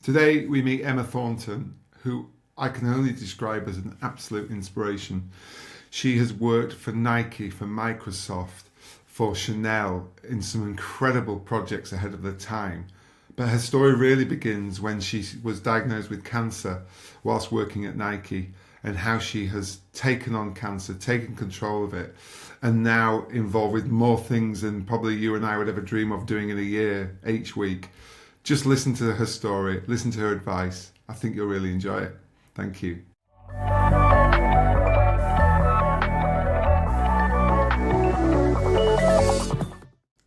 Today we meet Emma Thornton, who I can only describe as an absolute inspiration. She has worked for Nike, for Microsoft, for Chanel in some incredible projects ahead of her time. But her story really begins when she was diagnosed with cancer whilst working at Nike, and how she has taken on cancer, taken control of it, and now involved with more things than probably you and I would ever dream of doing in a year, each week. Just listen to her story, listen to her advice. I think you'll really enjoy it. Thank you.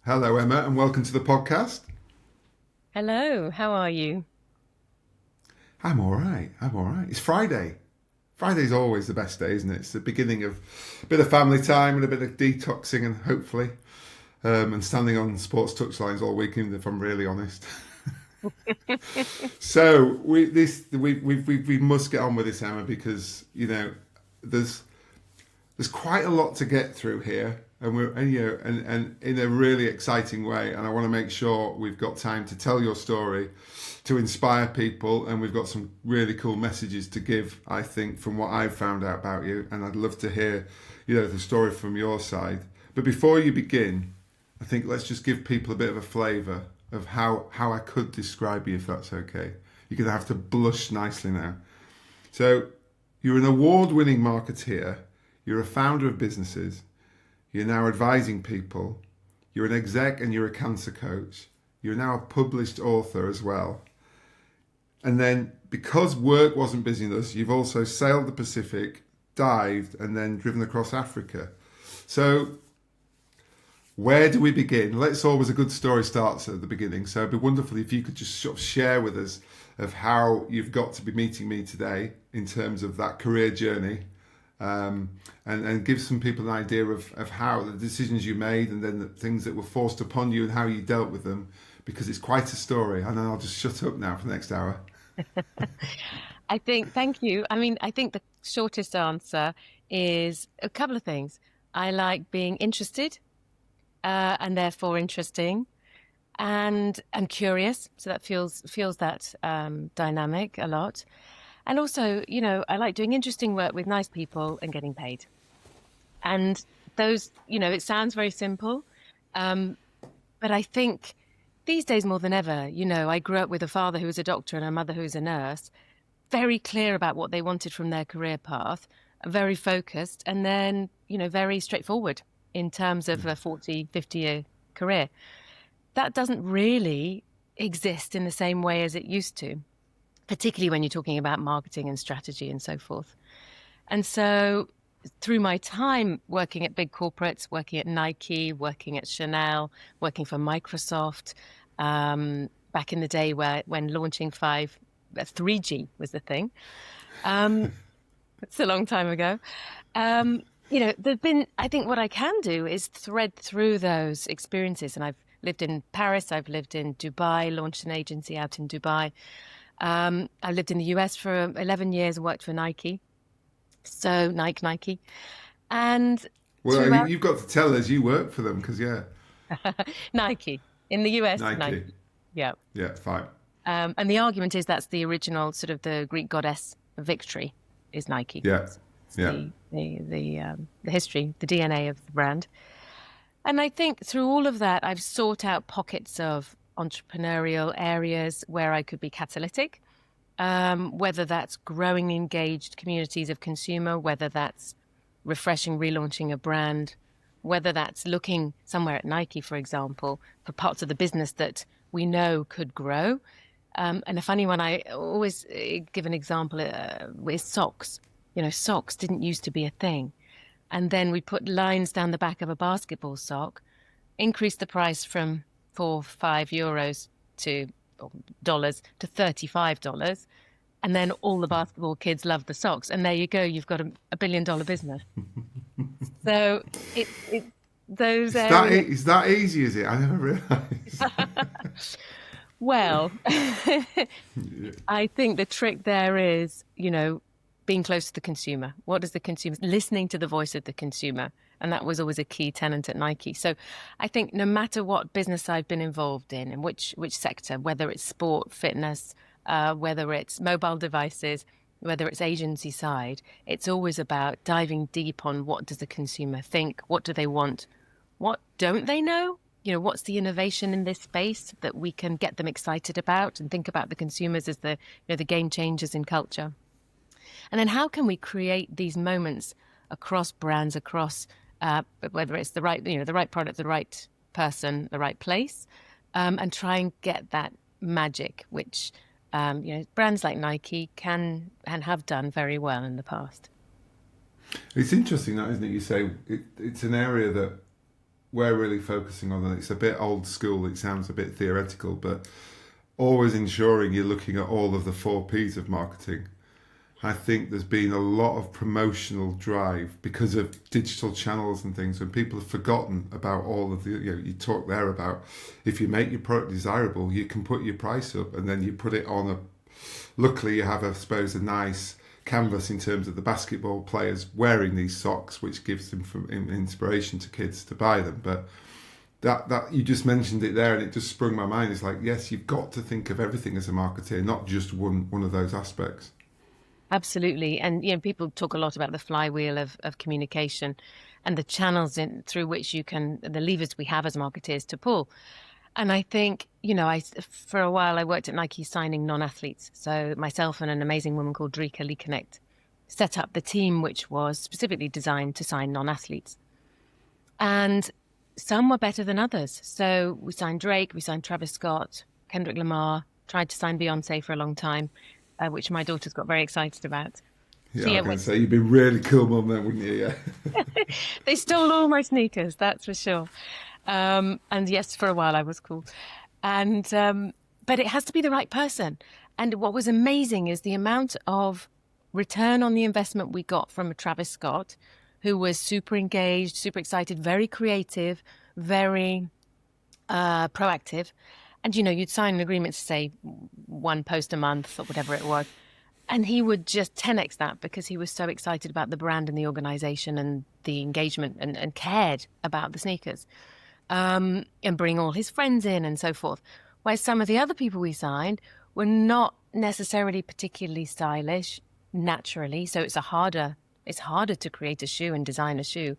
Hello, Emma, and welcome to the podcast. Hello, how are you? I'm all right. It's Friday. Friday's always the best day, isn't it? It's the beginning of a bit of family time and a bit of detoxing, and hopefully, and standing on sports touchlines all weekend, if I'm really honest. So we must get on with this, Emma, because there's quite a lot to get through here, and and in a really exciting way. And I want to make sure we've got time to tell your story, to inspire people, and we've got some really cool messages to give, I think, from what I've found out about you. And I'd love to hear, the story from your side. But before you begin, I think let's just give people a bit of a flavour of how I could describe you, if that's okay. You're going to have to blush nicely now. So you're an award-winning marketeer. You're a founder of businesses. You're now advising people. You're an exec and you're a cancer coach. You're now a published author as well. And then, because work wasn't busy enough, you've also sailed the Pacific, dived, and then driven across Africa. So where do we begin? A good story starts at the beginning. So it'd be wonderful if you could just sort of share with us of how you've got to be meeting me today in terms of that career journey, and give some people an idea of how the decisions you made, and then the things that were forced upon you and how you dealt with them, because it's quite a story. And then I'll just shut up now for the next hour. Thank you. I think the shortest answer is a couple of things. I like being interested, and therefore interesting, and I'm curious. So that feels that dynamic a lot. And also, I like doing interesting work with nice people and getting paid. And those, it sounds very simple, but I think these days more than ever, I grew up with a father who was a doctor and a mother who was a nurse, very clear about what they wanted from their career path, very focused, and then, very straightforward in terms of a 40, 50-year career. That doesn't really exist in the same way as it used to, particularly when you're talking about marketing and strategy and so forth. And so through my time working at big corporates, working at Nike, working at Chanel, working for Microsoft, back in the day when launching 3G was the thing. It's a long time ago. There've been, I think what I can do is thread through those experiences. And I've lived in Paris, I've lived in Dubai, launched an agency out in Dubai. I lived in the US for 11 years and worked for Nike. So Nike. And you've got to tell us you work for them, because Nike in the US. Nike. Yeah. Yeah, fine. And the argument is that's the original sort of the Greek goddess of victory is Nike. Yeah. The history, the DNA of the brand. And I think through all of that, I've sought out pockets of entrepreneurial areas where I could be catalytic, whether that's growing engaged communities of consumer, whether that's refreshing, relaunching a brand, whether that's looking somewhere at Nike, for example, for parts of the business that we know could grow. And a funny one, I always give an example with socks. Socks didn't used to be a thing. And then we put lines down the back of a basketball sock, increased the price from €4-5 to dollars to $35, and then all the basketball kids love the socks, and there you go, you've got a billion-dollar business. So those areas... Is that easy, is it? I never realised. Well, I think the trick there is, being close to the consumer. What does the consumer, listening to the voice of the consumer. And that was always a key tenet at Nike. So I think no matter what business I've been involved in and which sector, whether it's sport, fitness, whether it's mobile devices, whether it's agency side, it's always about diving deep on what does the consumer think, what do they want, what don't they know? What's the innovation in this space that we can get them excited about, and think about the consumers as the game changers in culture. And then how can we create these moments across brands, across whether it's the right product, the right person, the right place, and try and get that magic, which brands like Nike can and have done very well in the past. It's interesting, that, isn't it? You say it's an area that we're really focusing on, and it's a bit old school. It sounds a bit theoretical, but always ensuring you're looking at all of the 4 Ps of marketing. I think there's been a lot of promotional drive because of digital channels and things, when people have forgotten about all of the, you talk there about, if you make your product desirable, you can put your price up, and then you put it on luckily you have, I suppose, a nice canvas in terms of the basketball players wearing these socks, which gives them inspiration to kids to buy them. But that you just mentioned it there, and it just sprung my mind. It's like, yes, you've got to think of everything as a marketer, not just one of those aspects. Absolutely. And people talk a lot about the flywheel of communication and the channels through which the levers we have as marketeers to pull. And I think, for a while I worked at Nike signing non-athletes. So myself and an amazing woman called Drika Lee set up the team, which was specifically designed to sign non-athletes. And some were better than others. So we signed Drake, we signed Travis Scott, Kendrick Lamar, tried to sign Beyonce for a long time, which my daughters got very excited about. Yeah, I was going to say, you'd be really cool mum then, wouldn't you? Yeah. They stole all my sneakers, that's for sure. And yes, for a while I was cool. And but it has to be the right person. And what was amazing is the amount of return on the investment we got from Travis Scott, who was super engaged, super excited, very creative, very proactive. And, you'd sign an agreement to say 1 post a month or whatever it was. And he would just 10x that because he was so excited about the brand and the organization and the engagement and cared about the sneakers. And bring all his friends in and so forth. Whereas some of the other people we signed were not necessarily particularly stylish naturally. So it's harder to create a shoe and design a shoe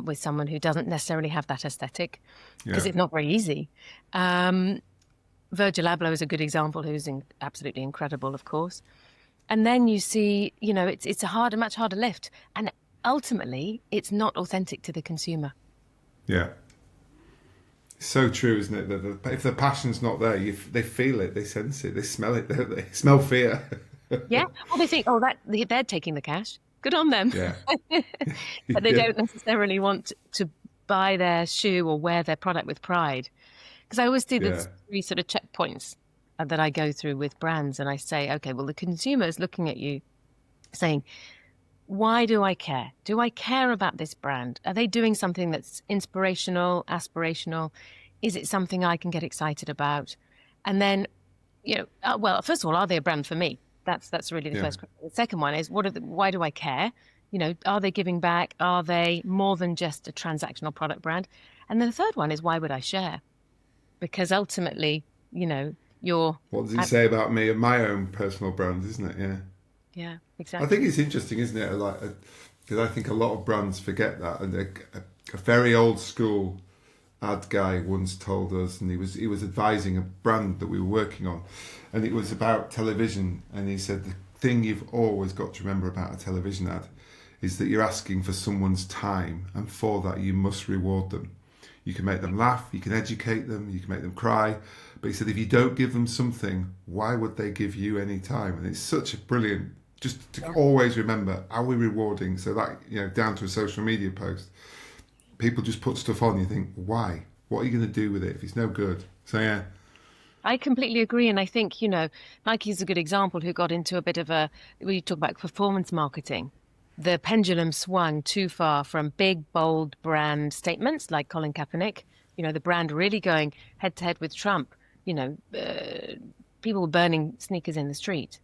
with someone who doesn't necessarily have that aesthetic, because it's not very easy. Virgil Abloh is a good example, who's absolutely incredible, of course. And then you see, it's a much harder lift. And ultimately, it's not authentic to the consumer. Yeah. So true, isn't it? That if the passion's not there, they feel it, they sense it, they smell it, don't they? Smell fear. Yeah. Well, they think, they're taking the cash. Good on them. Yeah. But they don't necessarily want to buy their shoe or wear their product with pride. Because I always do the 3 sort of checkpoints that I go through with brands, and I say, okay, well, the consumer is looking at you saying, why do I care? Do I care about this brand? Are they doing something that's inspirational, aspirational? Is it something I can get excited about? And then, first of all, are they a brand for me? That's really the first question. The second one is, why do I care? Are they giving back? Are they more than just a transactional product brand? And then the third one is, why would I share? Because ultimately, what does it say about me and my own personal brand, isn't it? Yeah. Yeah, exactly. I think it's interesting, isn't it? Because I think a lot of brands forget that. And a very old school ad guy once told us, and he was advising a brand that we were working on, and it was about television. And he said, the thing you've always got to remember about a television ad is that you're asking for someone's time, and for that you must reward them. You can make them laugh, you can educate them, you can make them cry. But he said, if you don't give them something, why would they give you any time? And it's such a brilliant, just to always remember, are we rewarding? So that, down to a social media post, people just put stuff on, you think, why? What are you going to do with it if it's no good? So, yeah. I completely agree. And I think, Nike's a good example, who got into a bit of when you talk about performance marketing, the pendulum swung too far from big, bold brand statements like Colin Kaepernick, the brand really going head to head with Trump. People were burning sneakers in the street,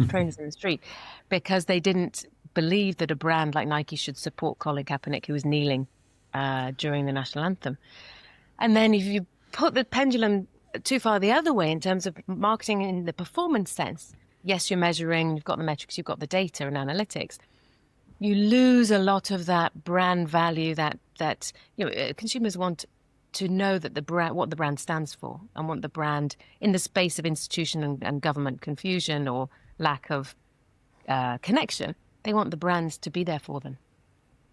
trainers in the street, because they didn't believe that a brand like Nike should support Colin Kaepernick, who was kneeling during the national anthem. And then if you put the pendulum too far the other way in terms of marketing in the performance sense. Yes, you're measuring, you've got the metrics, you've got the data and analytics. You lose a lot of that brand value that consumers want to know that the brand, what the brand stands for, and want the brand in the space of institution and government confusion or lack of connection. They want the brands to be there for them.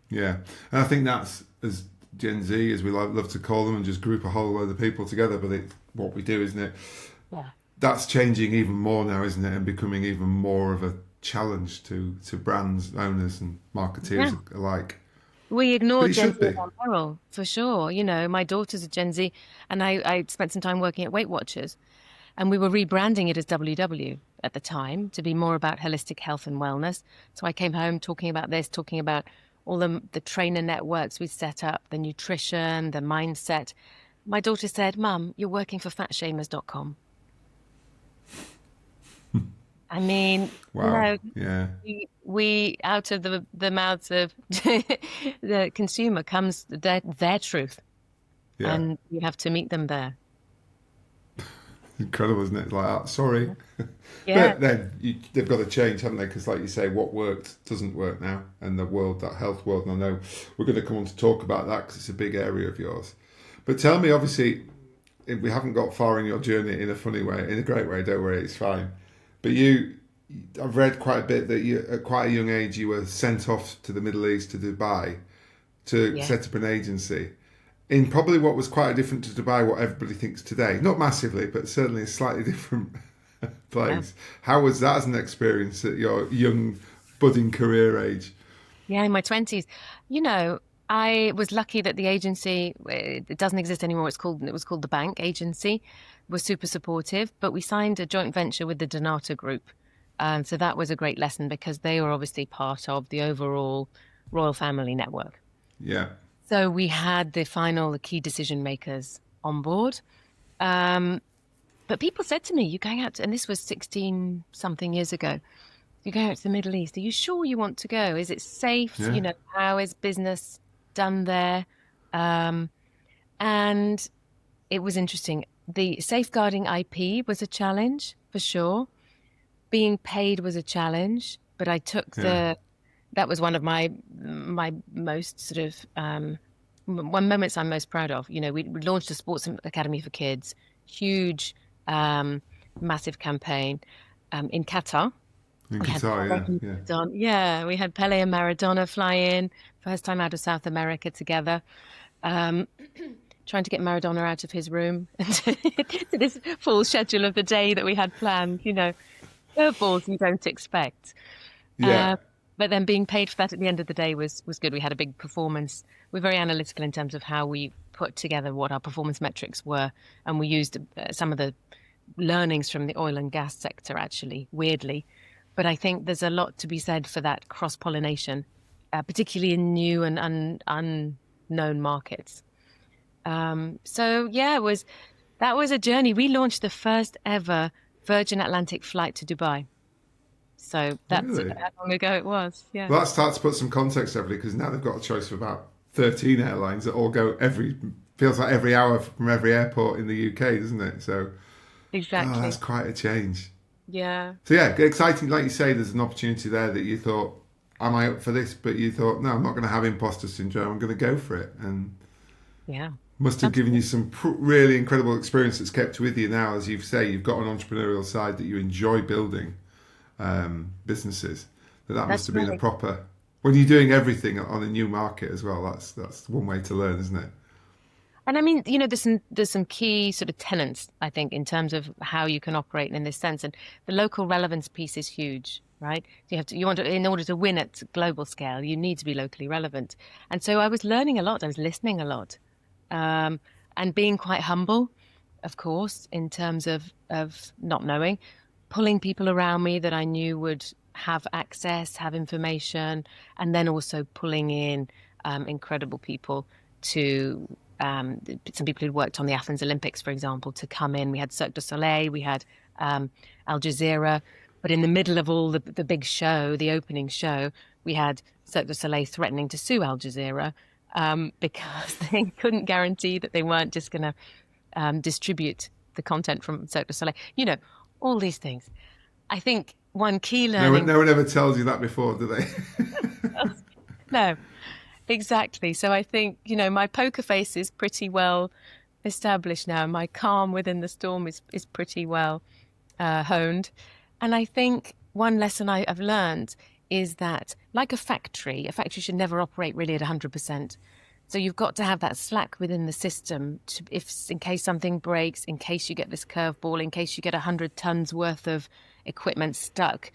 Yeah, and I think that's, as Gen Z, as we love to call them, and just group a whole load of people together, but it's what we do, isn't it? Yeah. That's changing even more now, isn't it? And becoming even more of a challenge to brands, owners and marketeers alike. We ignore Gen Z on peril, for sure. You know, my daughter's a Gen Z, and I spent some time working at Weight Watchers, and we were rebranding it as WW at the time to be more about holistic health and wellness. So I came home talking about this, talking about all the trainer networks we set up, the nutrition, the mindset. My daughter said, "Mum, you're working for fatshamers.com." I mean, wow. we out of the mouths of the consumer comes their truth, and you have to meet them there. Incredible, isn't it? Like, sorry. Yeah. But then they've got to change, haven't they? Because like you say, what worked doesn't work now. And the world, that health world, and I know we're going to come on to talk about that because it's a big area of yours. But tell me, obviously, if we haven't got far in your journey in a funny way, in a great way, don't worry, it's fine. But I've read quite a bit that you, at quite a young age, you were sent off to the Middle East, to Dubai, to set up an agency. In probably what was quite different to Dubai, what everybody thinks today. Not massively, but certainly a slightly different place. Yeah. How was that as an experience at your young, budding career age? Yeah, in my 20s. You know, I was lucky that the agency, it doesn't exist anymore. It was called the Bank Agency, was super supportive. But we signed a joint venture with the Donata Group. So that was a great lesson because they were obviously part of the overall royal family network. Yeah. So we had the key decision makers on board. But people said to me, you're going out, and this was 16 something years ago, you're going out to the Middle East. Are you sure you want to go? Is it safe? Yeah. You know, how is business done there? And it was interesting. The safeguarding IP was a challenge for sure. Being paid was a challenge, but I took that was one of my most sort of one moments I'm most proud of. You know, we launched a sports academy for kids, huge, massive campaign in Qatar. In Qatar, yeah. We had Pele and Maradona fly in, first time out of South America together. Trying to get Maradona out of his room to this full schedule of the day that we had planned. You know, curveballs you don't expect. Yeah. But then being paid for that at the end of the day was good. We had a big performance. We're very analytical in terms of how we put together what our performance metrics were. And we used some of the learnings from the oil and gas sector, actually, weirdly. But I think there's a lot to be said for that cross-pollination, particularly in new and unknown markets. So, yeah, that was a journey. We launched the first ever Virgin Atlantic flight to Dubai. So that's how long ago it was. Yeah. Well, that starts to put some context, everybody, because now they've got a choice of about 13 airlines that all go feels like every hour from every airport in the UK, doesn't it? So exactly, that's quite a change. Yeah. So yeah, exciting. Like you say, there's an opportunity there that you thought, am I up for this? But you thought, no, I'm not going to have imposter syndrome. I'm going to go for it. And must have given you some really incredible experience that's kept with you now. As you say, you've got an entrepreneurial side that you enjoy building. Businesses that must have been a proper when you're doing everything on a new market as well. That's one way to learn, isn't it? And I mean, you know, there's some key sort of tenets, I think, in terms of how you can operate in this sense. And the local relevance piece is huge, right? In order to win at global scale, you need to be locally relevant. And so I was learning a lot. I was listening a lot, and being quite humble, of course, in terms of not knowing. Pulling people around me that I knew would have access, have information, and then also pulling in incredible people to some people who'd worked on the Athens Olympics, for example, to come in. We had Cirque du Soleil, we had Al Jazeera, but in the middle of all the big show, the opening show, we had Cirque du Soleil threatening to sue Al Jazeera because they couldn't guarantee that they weren't just going to distribute the content from Cirque du Soleil. All these things. I think one key No learning. no one ever tells you that before, do they? No, exactly. So I think, my poker face is pretty well established now. My calm within the storm is pretty well honed. And I think one lesson I've learned is that, like a factory should never operate really at 100%. So you've got to have that slack within the system in case something breaks, in case you get this curveball, in case you get 100 tons worth of equipment stuck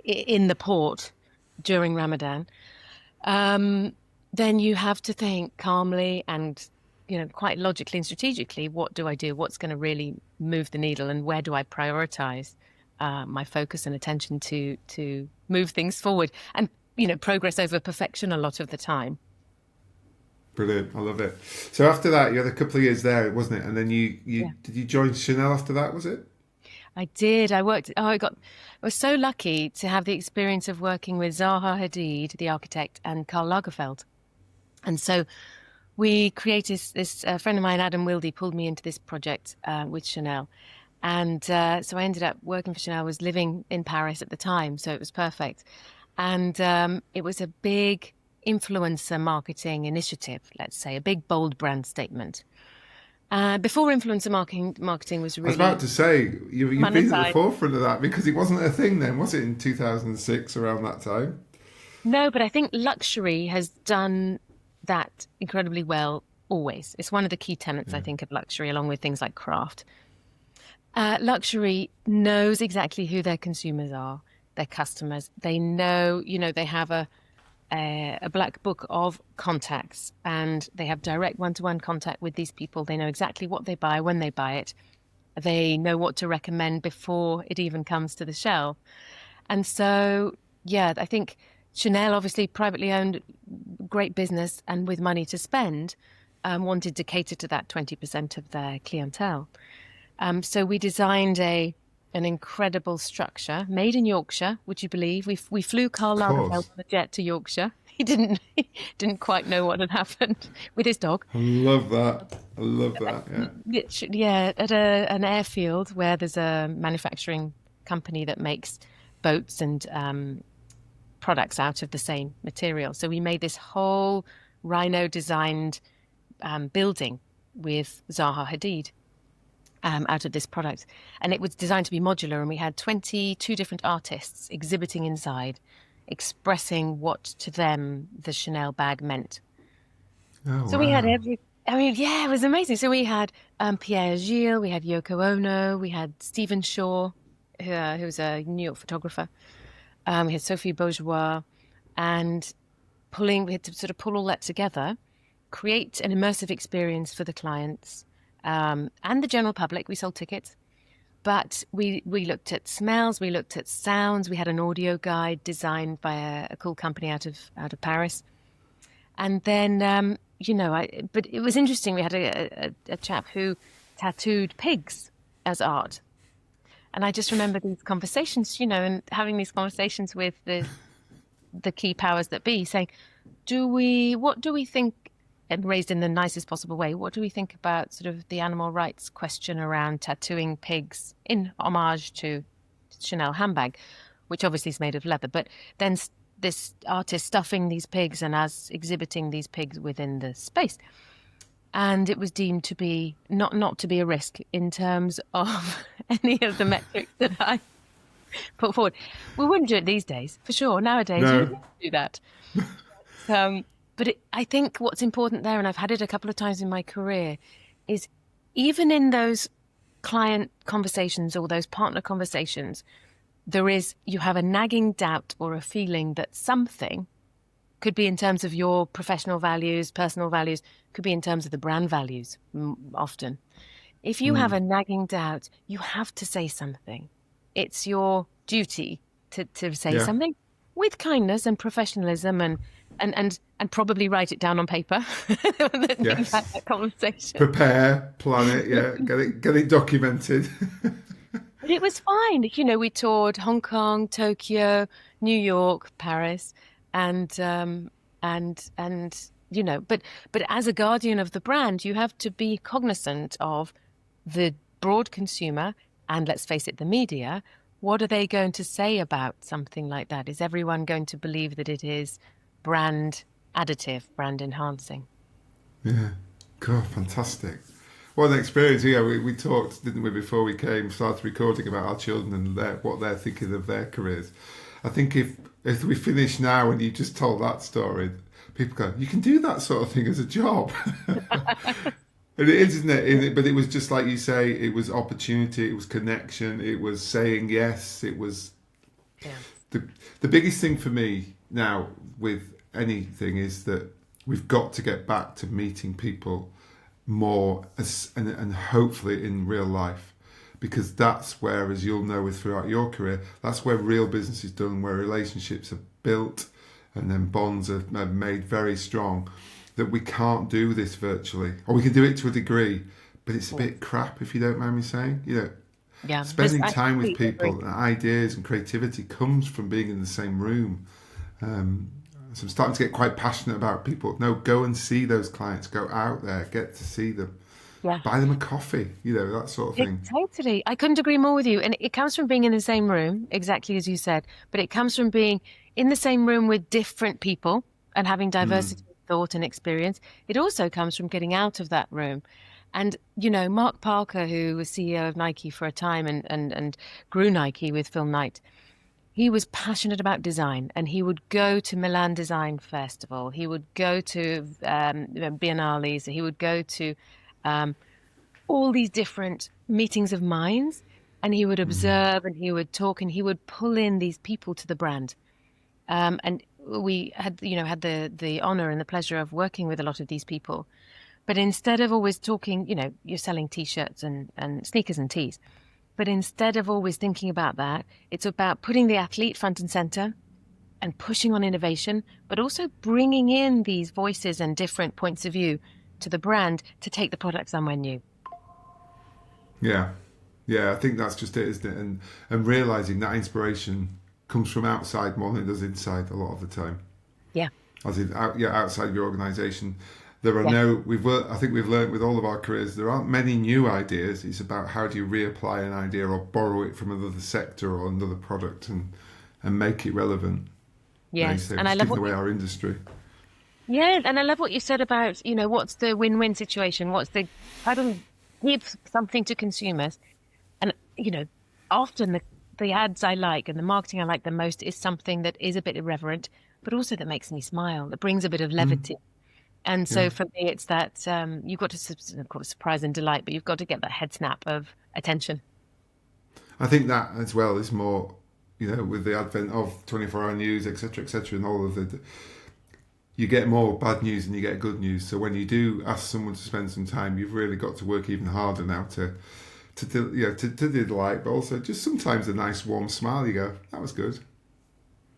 in the port during Ramadan. Then you have to think calmly and quite logically and strategically, what do I do? What's going to really move the needle, and where do I prioritize my focus and attention to move things forward? And progress over perfection a lot of the time. Brilliant, I love it. So after that, you had a couple of years there, wasn't it? And then did you join Chanel after that? Was it? I did. I was so lucky to have the experience of working with Zaha Hadid, the architect, and Karl Lagerfeld. And so we created this, friend of mine, Adam Wilde, pulled me into this project with Chanel. And so I ended up working for Chanel. I was living in Paris at the time, so it was perfect. And it was a big influencer marketing initiative, let's say, a big, bold brand statement. Before influencer marketing was really... I was about to say, you've been at the forefront of that, because it wasn't a thing then, was it, in 2006, around that time? No, but I think luxury has done that incredibly well always. It's one of the key tenets, I think, of luxury, along with things like craft. Luxury knows exactly who their consumers are, their customers. They know, they have a black book of contacts, and they have direct one-to-one contact with these people. They know exactly what they buy, when they buy it. They know what to recommend before it even comes to the shelf. And so, I think Chanel, obviously privately owned, great business and with money to spend, wanted to cater to that 20% of their clientele. So we designed an incredible structure made in Yorkshire. Would you believe? We flew Karl Lagerfeld on the jet to Yorkshire. He didn't quite know what had happened with his dog. I love that. Yeah. At an airfield where there's a manufacturing company that makes boats and products out of the same material. So we made this whole Rhino designed building with Zaha Hadid. Out of this product, and it was designed to be modular, and we had 22 different artists exhibiting inside, expressing what to them the Chanel bag meant. So we had it was amazing. So we had Pierre Gilles, we had Yoko Ono, we had Stephen Shaw, who was a New York photographer, we had Sophie Beaujois, and we had to sort of pull all that together, create an immersive experience for the clients and the general public. We sold tickets, but we looked at smells, we looked at sounds. We had an audio guide designed by a cool company out of Paris. And then, but it was interesting. We had a chap who tattooed pigs as art. And I just remember these conversations, and having these conversations with the key powers that be, saying, what do we think, and raised in the nicest possible way, what do we think about sort of the animal rights question around tattooing pigs in homage to Chanel handbag, which obviously is made of leather, but then this artist stuffing these pigs and us exhibiting these pigs within the space. And it was deemed to be not to be a risk in terms of any of the metrics that I put forward. We wouldn't do it these days, for sure. Nowadays, we wouldn't do that. But I think what's important there, and I've had it a couple of times in my career, is even in those client conversations or those partner conversations, you have a nagging doubt or a feeling that something could be in terms of your professional values, personal values, could be in terms of the brand values often. If you have a nagging doubt, you have to say something. It's your duty to say something with kindness and professionalism and probably write it down on paper. Yes. Have that conversation. Prepare, plan it, get it documented. But it was fine. We toured Hong Kong, Tokyo, New York, Paris, and but as a guardian of the brand, you have to be cognizant of the broad consumer, and let's face it, the media, what are they going to say about something like that? Is everyone going to believe that it is brand additive, brand enhancing? Yeah. God, fantastic. What an experience. Yeah, we talked, didn't we, before we started recording about our children and what they're thinking of their careers. I think if we finish now and you just told that story, people go, you can do that sort of thing as a job. And it is, isn't it? But it was just like you say, it was opportunity, it was connection, it was saying yes, it was... Yeah. The biggest thing for me now with anything is that we've got to get back to meeting people more and hopefully in real life, because that's where, as you'll know throughout your career, that's where real business is done, where relationships are built and then bonds are made very strong. That we can't do this virtually, or we can do it to a degree, but it's a bit crap, if you don't mind me saying. Yeah, Spending time with completely people agree. and ideas and creativity comes from being in the same room. So I'm starting to get quite passionate about people. No, go and see those clients. Go out there, get to see them, Yeah. buy them a coffee. That sort of thing. Totally. I couldn't agree more with you. And it comes from being in the same room, exactly as you said, but it comes from being in the same room with different people and having diversity of thought and experience. It also comes from getting out of that room. And, Mark Parker, who was CEO of Nike for a time and grew Nike with Phil Knight, he was passionate about design, and he would go to Milan Design Festival. He would go to Biennales. He would go to all these different meetings of minds, and he would observe and he would talk and he would pull in these people to the brand. And we had the honor and the pleasure of working with a lot of these people. But instead of always talking, you're selling T-shirts and sneakers and tees. But instead of always thinking about that, it's about putting the athlete front and center and pushing on innovation, but also bringing in these voices and different points of view to the brand to take the product somewhere new. Yeah, I think that's just it, isn't it? And realizing that inspiration comes from outside more than it does inside a lot of the time. Yeah. As in, outside your organisation, there are Yeah. I think we've learned with all of our careers, there aren't many new ideas. It's about how do you reapply an idea or borrow it from another sector or another product and make it relevant. Yes. Say, And I just love giving what away our industry. and I love what you said about, what's the win-win situation? How do we give something to consumers? And, often the ads I like and the marketing I like the most is something that is a bit irreverent, but also that makes me smile, that brings a bit of levity. And Yeah, so for me, it's that you've got to, of course, surprise and delight, but you've got to get that head snap of attention. I think that as well is more, with the advent of 24-hour news, etc., and all of you get more bad news than you get good news. So when you do ask someone to spend some time, you've really got to work even harder now to delight, but also just sometimes a nice warm smile. You go, that was good.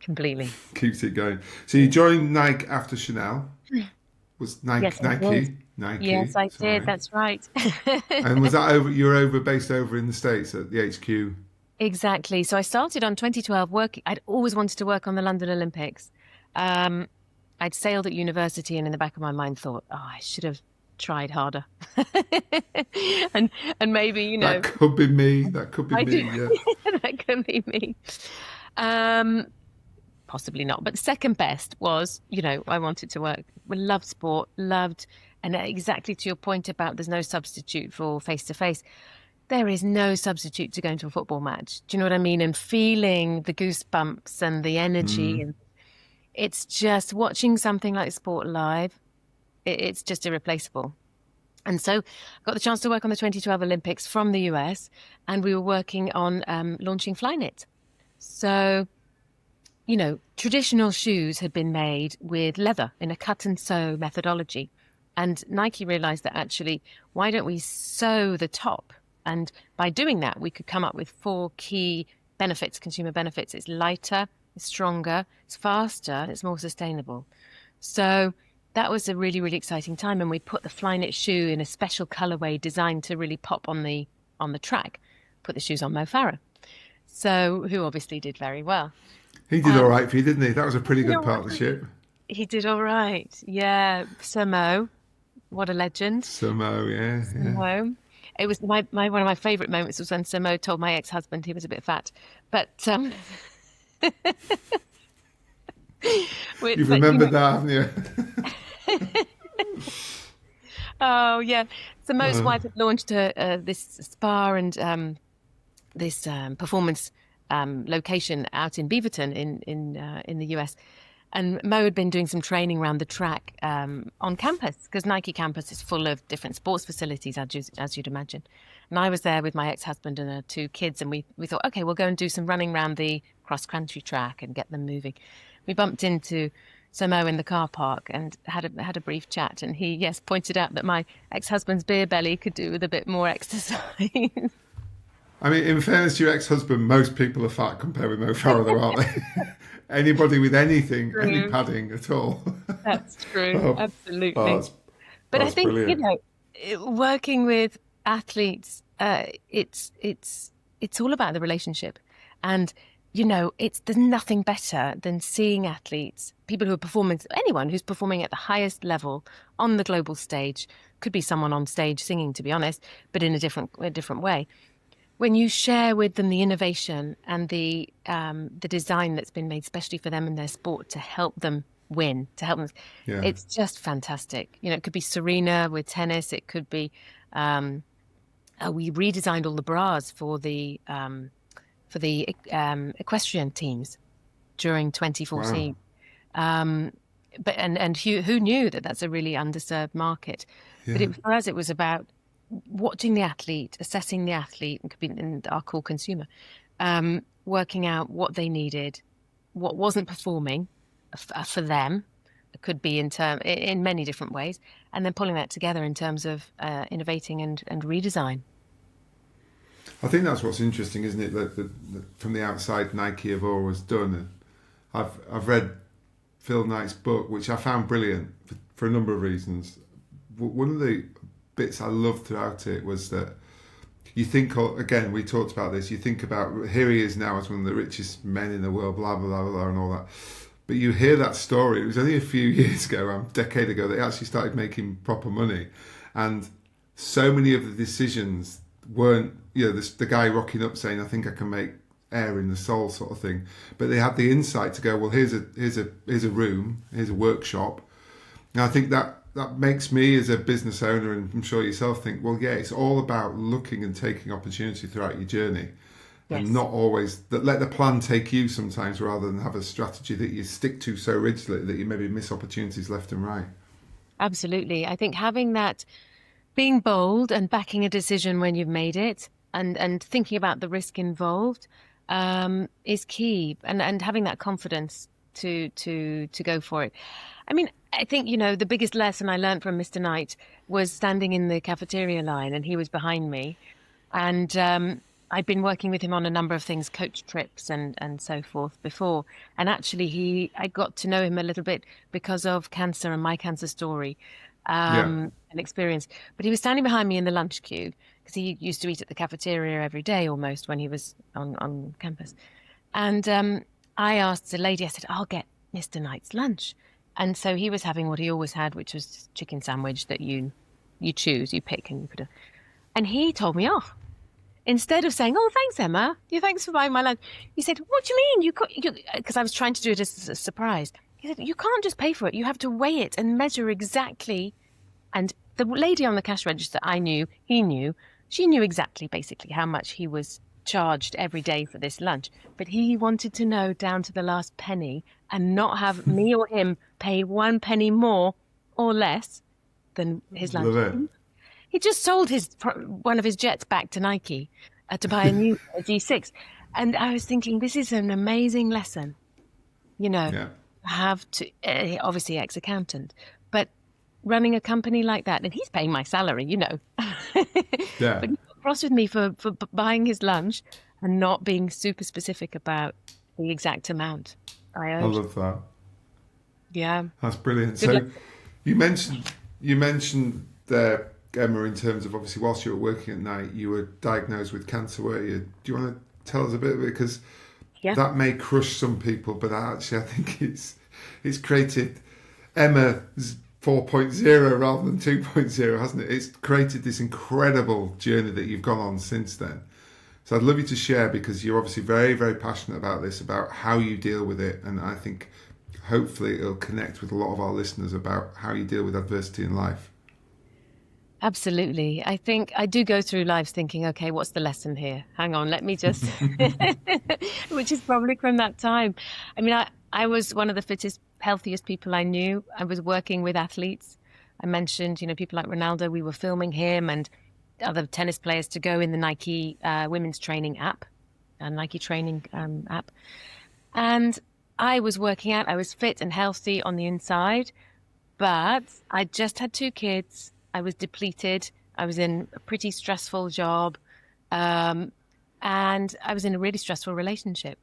Completely. Keeps it going. So you joined Nike after Chanel. Was Nike Yes, I did. Nike? Yes, I did. Sorry. That's right. And was that over? You were based over in the States at the HQ. Exactly. So I started on 2012 working. I'd always wanted to work on the London Olympics. I'd sailed at university and in the back of my mind thought, oh, I should have tried harder. and maybe, That could be me. That could be I me. do. Yeah. That could be me. Possibly not. But second best was, I wanted to work. We loved sport, and exactly to your point about there's no substitute for face to face. There is no substitute to going to a football match. Do you know what I mean? And feeling the goosebumps and the energy. And it's just watching something like sport live. It's just irreplaceable. And so I got the chance to work on the 2012 Olympics from the US, and we were working on launching Flyknit. So, traditional shoes had been made with leather in a cut and sew methodology. And Nike realized that actually, why don't we sew the top? And by doing that, we could come up with 4 key benefits, consumer benefits. It's lighter, it's stronger, it's faster, it's more sustainable. So that was a really, really exciting time. And we put the Flyknit shoe in a special colorway designed to really pop on the track, put the shoes on Mo Farah. So who obviously did very well. He did all right for you, didn't he? That was a pretty good Right. partnership. He did all right. Yeah. Sir Mo, what a legend. Samo, yeah. Mo. It was one of my favourite moments was when Sir Mo told my ex-husband he was a bit fat. But You've but remembered that, haven't you? oh yeah, Sir Mo's wife had launched this spa and this performance location out in Beaverton in the US. And Mo had been doing some training around the track on campus, because Nike campus is full of different sports facilities, as you'd imagine. And I was there with my ex-husband and 2 kids, and we thought, okay, we'll go and do some running around the cross-country track and get them moving. We bumped into Sir Mo in the car park and had a brief chat, and he, yes, pointed out that my ex-husband's beer belly could do with a bit more exercise. I mean, in fairness to your ex-husband, most people are fat compared with Mo Farah, though, aren't they? Anybody with anything, True. any padding at all. That's true, absolutely. But I think brilliant. Working with athletes, it's all about the relationship, and there's nothing better than seeing athletes, people who are performing, anyone who's performing at the highest level on the global stage. Could be someone on stage singing, to be honest, but in a different way. When you share with them the innovation and the design that's been made especially for them in their sport to help them win, it's just fantastic. It could be Serena with tennis. It could be we redesigned all the bras for the equestrian teams during 2014. Wow. But who knew that that's a really underserved market? Yeah. But for us, it was about watching the athlete, assessing the athlete, and could be our core consumer, working out what they needed, what wasn't performing for them. It could be in many different ways, and then pulling that together in terms of innovating and redesign. I think that's what's interesting, isn't it? That from the outside, Nike have always done. And I've read Phil Knight's book, which I found brilliant for a number of reasons. One of the bits I loved throughout it was that you think, again, we talked about this, you think about, here he is now as one of the richest men in the world, blah, blah, blah, blah, and all that. But you hear that story, it was only a few years ago, a decade ago, they actually started making proper money. And so many of the decisions weren't, the guy rocking up saying, I think I can make air in the soul sort of thing. But they had the insight to go, well, here's a room, here's a workshop. And I think that makes me as a business owner, and I'm sure yourself, think, well, yeah, it's all about looking and taking opportunity throughout your journey. Yes. And not always, let the plan take you sometimes, rather than have a strategy that you stick to so rigidly that you maybe miss opportunities left and right. Absolutely. I think having that, being bold and backing a decision when you've made it, and thinking about the risk involved is key, and having that confidence to go for it. I mean, I think, the biggest lesson I learned from Mr. Knight was standing in the cafeteria line, and he was behind me. And I'd been working with him on a number of things, coach trips and so forth before. And actually, I got to know him a little bit because of cancer and my cancer story and experience. But he was standing behind me in the lunch queue, because he used to eat at the cafeteria every day almost when he was on campus. And I asked the lady, I said, I'll get Mr. Knight's lunch. And so he was having what he always had, which was chicken sandwich that you choose, you pick, and you put and he told me off. Instead of saying, oh, thanks, Emma, thanks for buying my lunch, he said, what do you mean? Because I was trying to do it as a surprise. He said, you can't just pay for it. You have to weigh it and measure exactly. And the lady on the cash register, he knew, she knew exactly basically how much he was charged every day for this lunch. But he wanted to know down to the last penny, and not have me or him pay 1 penny more or less than his lunch. He just sold one of his jets back to Nike to buy a new G6. And I was thinking, this is an amazing lesson. Have to, obviously ex-accountant, but running a company like that, and he's paying my salary, Yeah. But he got cross with me for buying his lunch and not being super specific about the exact amount I owed. I love that. Yeah. That's brilliant. So you mentioned there, Emma, in terms of, obviously, whilst you were working at night, you were diagnosed with cancer, were you? Do you want to tell us a bit of it? Because that may crush some people, but actually I think it's created Emma's 4.0 rather than 2.0, hasn't it? It's created this incredible journey that you've gone on since then. So I'd love you to share, because you're obviously very, very passionate about this, about how you deal with it. And I think hopefully it'll connect with a lot of our listeners about how you deal with adversity in life. Absolutely. I think I do go through lives thinking, okay, what's the lesson here? Hang on, let me just, which is probably from that time. I mean, I was one of the fittest, healthiest people I knew. I was working with athletes. I mentioned, people like Ronaldo, we were filming him and other tennis players to go in the Nike women's training app, Nike training app. And I was working out, I was fit and healthy on the inside, but I just had 2 kids. I was depleted. I was in a pretty stressful job. And I was in a really stressful relationship.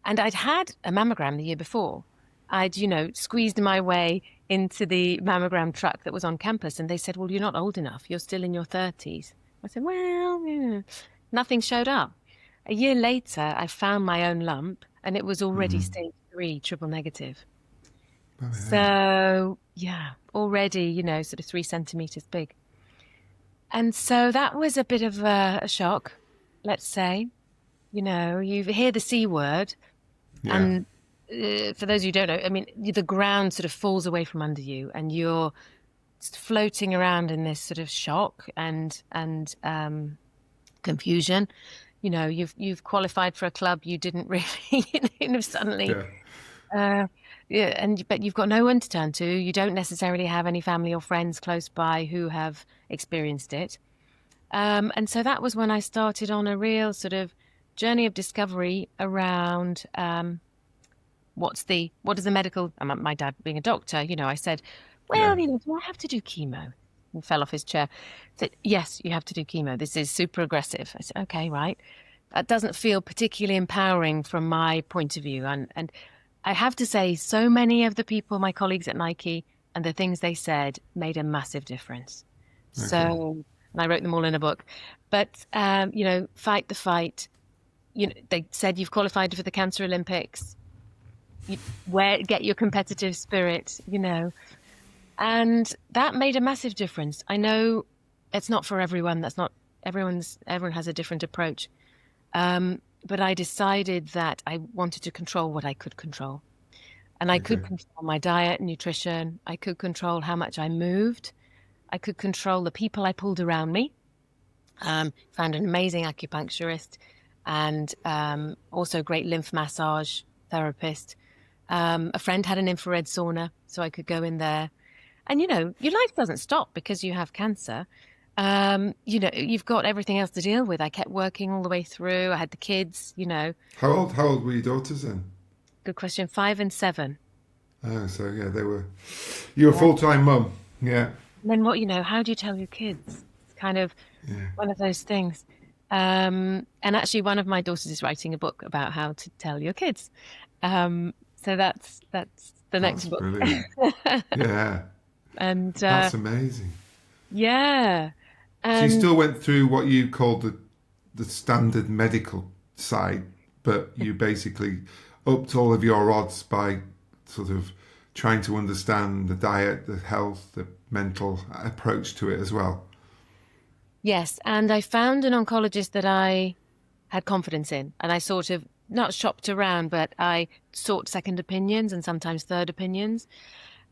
And I'd had a mammogram the year before. I'd, squeezed my way into the mammogram truck that was on campus. And they said, well, you're not old enough. You're still in your 30s. I said, well, nothing showed up. A year later, I found my own lump, and it was already stage 3, triple negative. Oh, yeah. So, yeah, already, sort of 3 centimeters big. And so that was a bit of a shock, let's say. You hear the C word, Yeah. and for those who don't know, I mean, the ground sort of falls away from under you, and you're floating around in this sort of shock and confusion. You've qualified for a club you didn't really, suddenly. Yeah. But you've got no one to turn to. You don't necessarily have any family or friends close by who have experienced it. And so that was when I started on a real sort of journey of discovery around what is the medical, my dad being a doctor, I said, well, Yeah. do I have to do chemo? And fell off his chair. Said, yes, you have to do chemo. This is super aggressive. I said, okay, right. That doesn't feel particularly empowering from my point of view. And I have to say, so many of the people, my colleagues at Nike, and the things they said made a massive difference. Okay. So, and I wrote them all in a book. But, fight the fight. They said you've qualified for the Cancer Olympics. Get your competitive spirit, And that made a massive difference. I know it's not for everyone. Everyone has a different approach. But I decided that I wanted to control what I could control. And I could control my diet, nutrition. I could control how much I moved. I could control the people I pulled around me. Found an amazing acupuncturist and also a great lymph massage therapist. A friend had an infrared sauna, so I could go in there. And, your life doesn't stop because you have cancer. You've got everything else to deal with. I kept working all the way through. I had the kids, How old were your daughters then? Good question. 5 and 7. Oh, so yeah, you were a full-time mum. Yeah. And then how do you tell your kids? It's kind of one of those things. And actually one of my daughters is writing a book about how to tell your kids. So that's the next book. Brilliant. Yeah. And that's amazing. Yeah. So you still went through what you called the standard medical side, but you basically upped all of your odds by sort of trying to understand the diet, the health, the mental approach to it as well. Yes. And I found an oncologist that I had confidence in, and I sort of not shopped around, but I sought second opinions and sometimes third opinions.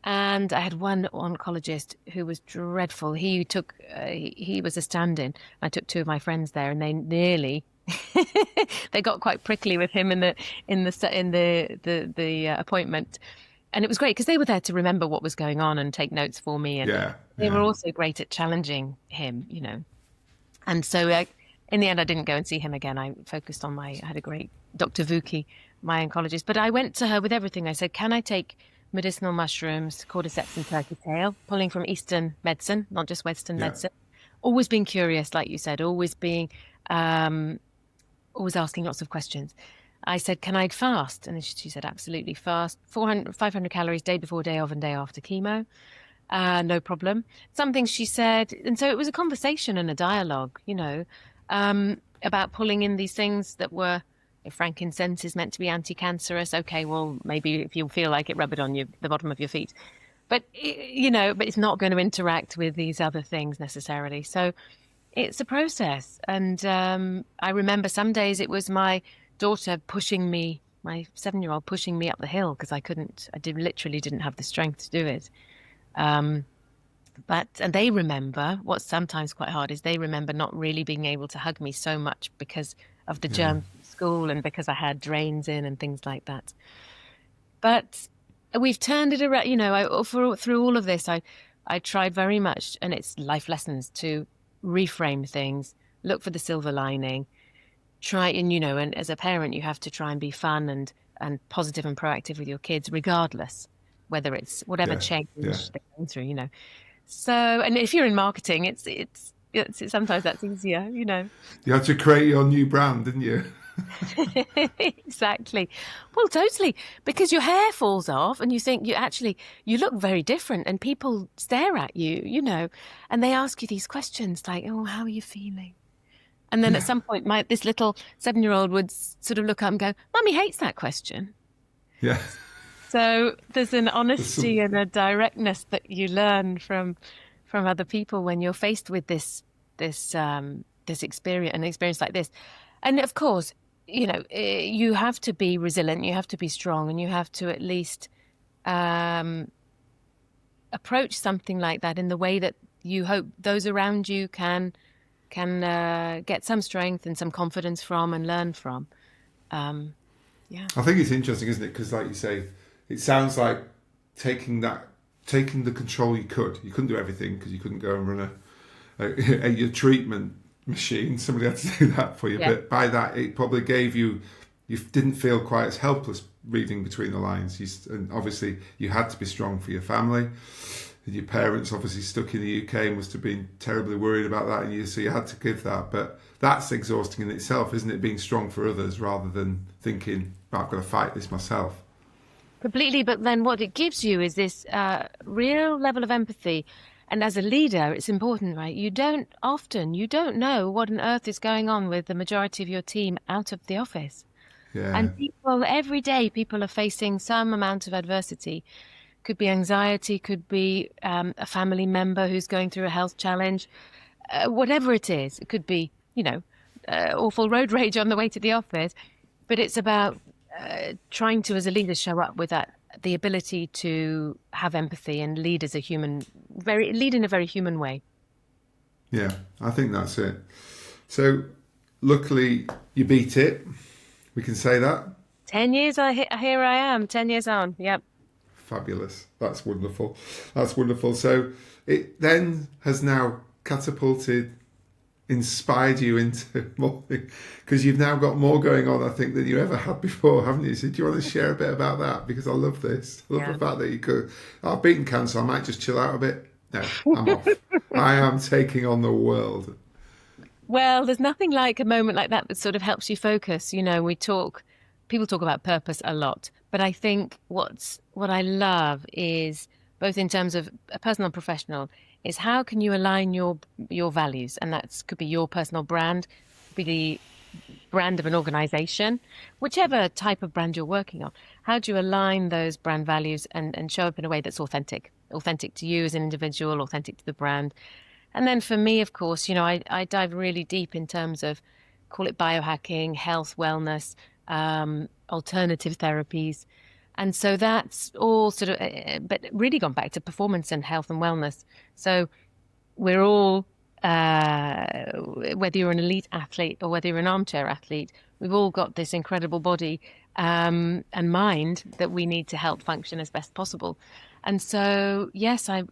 And I had one oncologist who was dreadful. He was a stand-in. I took 2 of my friends there, and they nearly they got quite prickly with him in the appointment. And it was great because they were there to remember what was going on and take notes for me. And they were also great at challenging him, And so in the end, I didn't go and see him again. I focused on I had a great Dr. Vuki, my oncologist. But I went to her with everything. I said, can I take medicinal mushrooms, cordyceps and turkey tail, pulling from Eastern medicine, not just Western medicine. Always being curious, like you said, always asking lots of questions. I said, can I fast? And she said, absolutely, fast. 500 calories day before, day of, and day after chemo. No problem. Some things she said. And so it was a conversation and a dialogue, about pulling in these things that were, if frankincense is meant to be anti-cancerous, okay, well, maybe if you feel like it, rub it on the bottom of your feet. but but it's not going to interact with these other things necessarily. So it's a process. And I remember some days it was my daughter pushing me, my 7-year-old pushing me up the hill because I literally didn't have the strength to do it. And they remember, what's sometimes quite hard is they remember not really being able to hug me so much because of the germs at school and because I had drains in and things like that. But we've turned it around, through all of this, I tried very much, and it's life lessons, to reframe things, look for the silver lining, try, and as a parent, you have to try and be fun and positive and proactive with your kids, regardless, whether it's whatever change they're going through, So, and if you're in marketing, it's sometimes that's easier, You had to create your new brand, didn't you? Exactly. Well, totally. Because your hair falls off and you think you look very different, and people stare at you, and they ask you these questions like, oh, how are you feeling? And then at some point, this little 7-year-old would sort of look up and go, Mummy hates that question. Yeah. So there's an honesty and a directness that you learn from other people when you're faced with this experience, an experience like this. And of course, you have to be resilient, you have to be strong, and you have to at least approach something like that in the way that you hope those around you can get some strength and some confidence from and learn from. I think it's interesting, isn't it? Because, like you say, it sounds like taking the control you couldn't do everything because you couldn't go and run your treatment machine. Somebody had to do that for you. Yeah. But by that, it probably gave you didn't feel quite as helpless reading between the lines. And obviously, you had to be strong for your family. And your parents, obviously stuck in the UK, must have been terribly worried about that, and so you had to give that. But that's exhausting in itself, isn't it? Being strong for others rather than thinking, I've got to fight this myself. Completely. But then what it gives you is this real level of empathy. And as a leader, it's important, right? You don't know what on earth is going on with the majority of your team out of the office. Yeah. And every day, people are facing some amount of adversity. Could be anxiety, could be a family member who's going through a health challenge, whatever it is. It could be, awful road rage on the way to the office. But it's about trying to, as a leader, show up with the ability to have empathy and lead in a very human way. Yeah, I think that's it. So, luckily, you beat it. We can say that. 10 years, here I am, 10 years on, yep. Fabulous. That's wonderful. So, it then has now inspired you into more, because you've now got more going on, I think, than you ever had before, haven't you? So do you want to share a bit about that? Because I love this. I love the fact that you could, I've beaten cancer, I might just chill out a bit. No, I'm off. I am taking on the world. Well, there's nothing like a moment like that sort of helps you focus. People talk about purpose a lot, but I think what I love is, both in terms of a personal and professional, is how can you align your values, and that could be your personal brand, could be the brand of an organization, whichever type of brand you're working on. How do you align those brand values and show up in a way that's authentic to you as an individual, authentic to the brand? And then for me, of course, I dive really deep in terms of, call it biohacking, health, wellness, alternative therapies. And so that's all sort of, but really gone back to performance and health and wellness. So we're all, whether you're an elite athlete or whether you're an armchair athlete, we've all got this incredible body and mind that we need to help function as best possible. And so, yes, I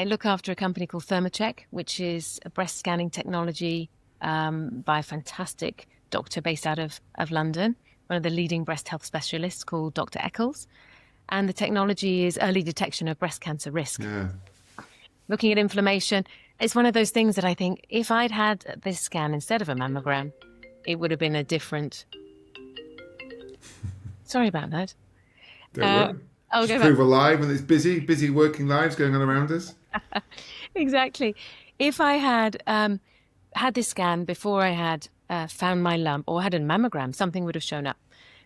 look after a company called Thermocheck, which is a breast scanning technology by a fantastic doctor based out of London, one of the leading breast health specialists called Dr. Eccles. And the technology is early detection of breast cancer risk. Yeah. Looking at inflammation, it's one of those things that I think if I'd had this scan instead of a mammogram, it would have been a different... Sorry about that. Don't worry. Just prove alive, and it's busy working lives going on around us. Exactly. If I had had this scan before I had found my lump or had a mammogram, something would have shown up.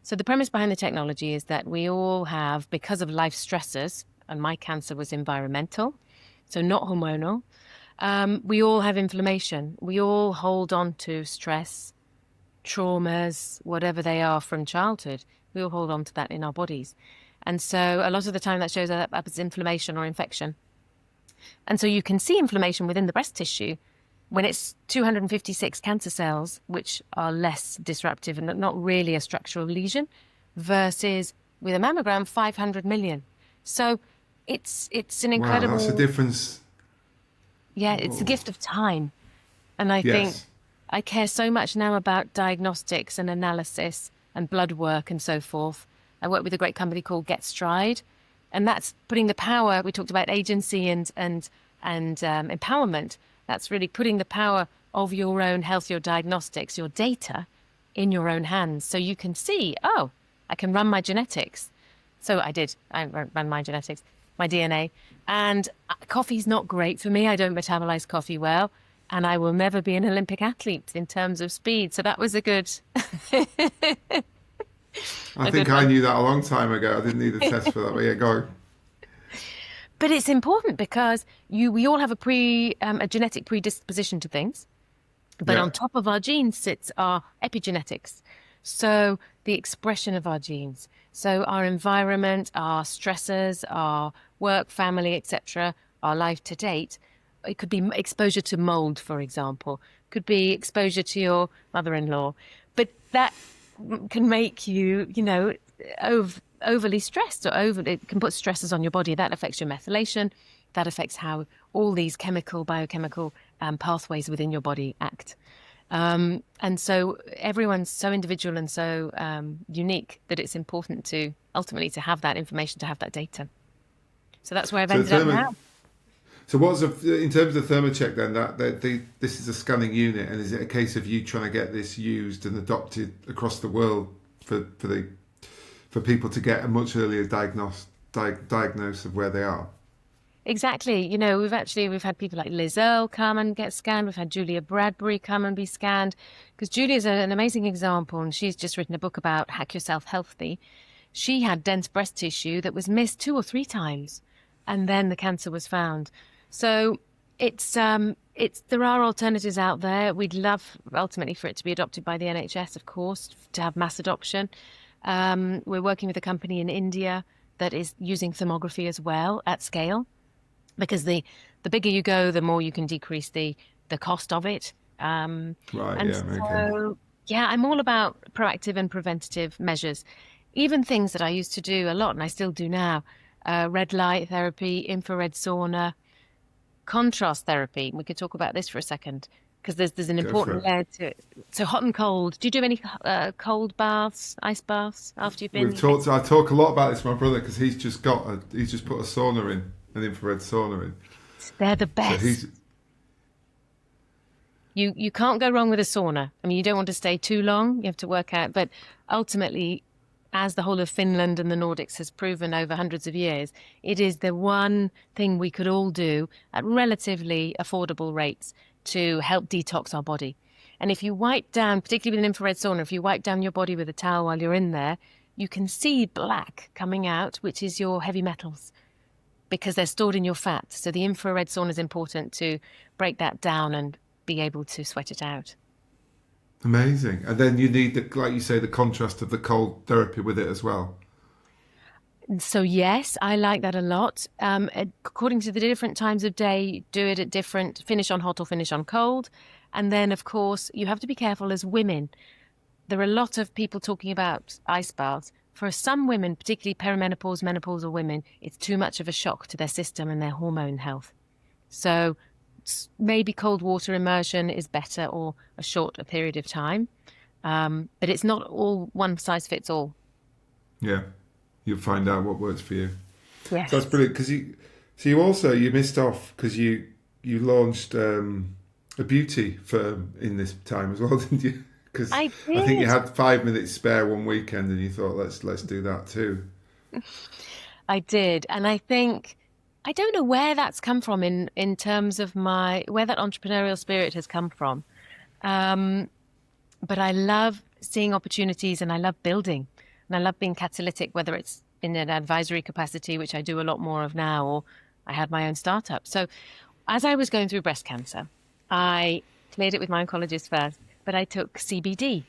So the premise behind the technology is that we all have, because of life stressors, and my cancer was environmental, so not hormonal. We all have inflammation. We all hold on to stress, traumas, whatever they are from childhood. We all hold on to that in our bodies. And so a lot of the time that shows up as inflammation or infection. And so you can see inflammation within the breast tissue when it's 256 cancer cells, which are less disruptive and not really a structural lesion, versus with a mammogram, 500 million. So it's an incredible... Wow, that's a difference. Yeah, it's the gift of time. And I think I care so much now about diagnostics and analysis and blood work and so forth. I work with a great company called Get Stride, and that's putting the power. We talked about agency and empowerment. That's really putting the power of your own health, your diagnostics, your data in your own hands. So you can see, oh, I can run my genetics. So I did. I ran my genetics, my DNA. And coffee's not great for me. I don't metabolize coffee well. And I will never be an Olympic athlete in terms of speed. So that was a good... I think I knew that a long time ago. I didn't need a test for that. But yeah, go. But it's important because we all have a genetic predisposition to things. But on top of our genes sits our epigenetics. So the expression of our genes. So our environment, our stressors, our work, family, etc., our life to date. It could be exposure to mold, for example. Could be exposure to your mother-in-law. But that can make you, overly stressed, or it can put stresses on your body. That affects your methylation. That affects how all these biochemical pathways within your body act. And so everyone's so individual and so unique that it's important to ultimately to have that information, to have that data. So that's where I've ended up now. So in terms of Thermocheck then, this is a scanning unit, and is it a case of you trying to get this used and adopted across the world for people to get a much earlier diagnosis of where they are? Exactly. We've had people like Liz Earle come and get scanned. We've had Julia Bradbury come and be scanned, because Julia's an amazing example, and she's just written a book about Hack Yourself Healthy. She had dense breast tissue that was missed 2 or 3 times, and then the cancer was found. So there are alternatives out there. We'd love ultimately for it to be adopted by the NHS, of course, to have mass adoption. We're working with a company in India that is using thermography as well at scale, because the bigger you go, the more you can decrease the cost of it. I'm all about proactive and preventative measures, even things that I used to do a lot and I still do now. Red light therapy, infrared sauna, contrast therapy. We could talk about this for a second, because there's an important layer to it. So hot and cold. Do you do any cold baths, ice baths after you've been? I talk a lot about this with my brother, because he's just put a sauna in, an infrared sauna in. They're the best. So you can't go wrong with a sauna. I mean, you don't want to stay too long. You have to work out. But ultimately, as the whole of Finland and the Nordics has proven over hundreds of years, it is the one thing we could all do at relatively affordable rates to help detox our body. And if you wipe down, particularly with an infrared sauna, if you wipe down your body with a towel while you're in there, you can see black coming out, which is your heavy metals, because they're stored in your fat. So the infrared sauna is important to break that down and be able to sweat it out. Amazing. And then you need, like you say, the contrast of the cold therapy with it as well. So yes, I like that a lot. According to the different times of day, do it at different, finish on hot or finish on cold. And then, of course, you have to be careful as women. There are a lot of people talking about ice baths. For some women, particularly perimenopause, menopausal women, it's too much of a shock to their system and their hormone health. So maybe cold water immersion is better, or a shorter period of time. But it's not all one size fits all. Yeah, you'll find out what works for you. Yes. So that's brilliant, because you missed off because you launched a beauty firm in this time as well, didn't you? Because I think you had 5 minutes spare one weekend, and you thought, let's do that too. I did, and I think, I don't know where that's come from in terms of where that entrepreneurial spirit has come from. But I love seeing opportunities, and I love building, and I love being catalytic, whether it's in an advisory capacity, which I do a lot more of now, or I had my own startup. So as I was going through breast cancer, I cleared it with my oncologist first, but I took CBD.